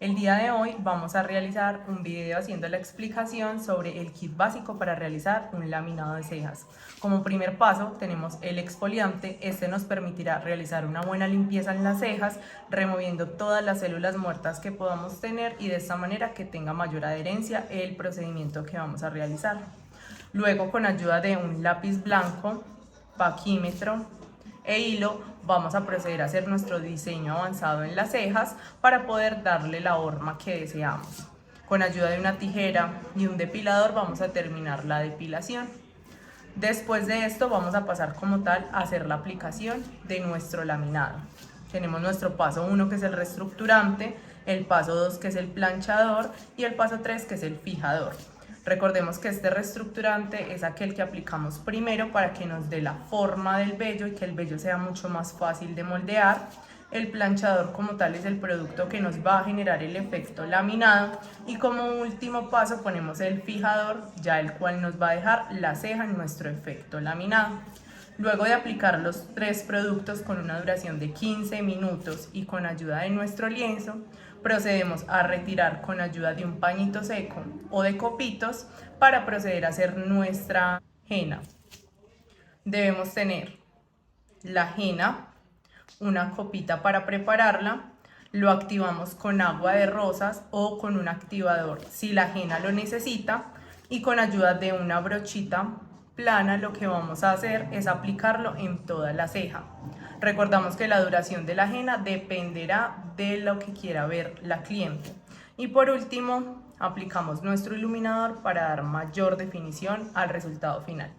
El día de hoy vamos a realizar un video haciendo la explicación sobre el kit básico para realizar un laminado de cejas. Como primer paso tenemos el exfoliante. Este nos permitirá realizar una buena limpieza en las cejas, removiendo todas las células muertas que podamos tener y de esta manera que tenga mayor adherencia el procedimiento que vamos a realizar. Luego, con ayuda de un lápiz blanco, paquímetro e hilo, vamos a proceder a hacer nuestro diseño avanzado en las cejas para poder darle la forma que deseamos. Con ayuda de una tijera y un depilador vamos a terminar la depilación. Después de esto vamos a pasar como tal a hacer la aplicación de nuestro laminado. Tenemos nuestro paso 1 que es el reestructurante, el paso 2 que es el planchador y el paso 3 que es el fijador. Recordemos que este reestructurante es aquel que aplicamos primero para que nos dé la forma del vello y que el vello sea mucho más fácil de moldear. El planchador como tal es el producto que nos va a generar el efecto laminado y como último paso ponemos el fijador, ya el cual nos va a dejar la ceja en nuestro efecto laminado. Luego de aplicar los tres productos con una duración de 15 minutos y con ayuda de nuestro lienzo, procedemos a retirar con ayuda de un pañito seco o de copitos para proceder a hacer nuestra henna. Debemos tener la henna, una copita para prepararla, lo activamos con agua de rosas o con un activador si la henna lo necesita, y con ayuda de una brochita plana lo que vamos a hacer es aplicarlo en toda la ceja. Recordamos que la duración de la henna dependerá de lo que quiera ver la cliente. Y por último, aplicamos nuestro iluminador para dar mayor definición al resultado final.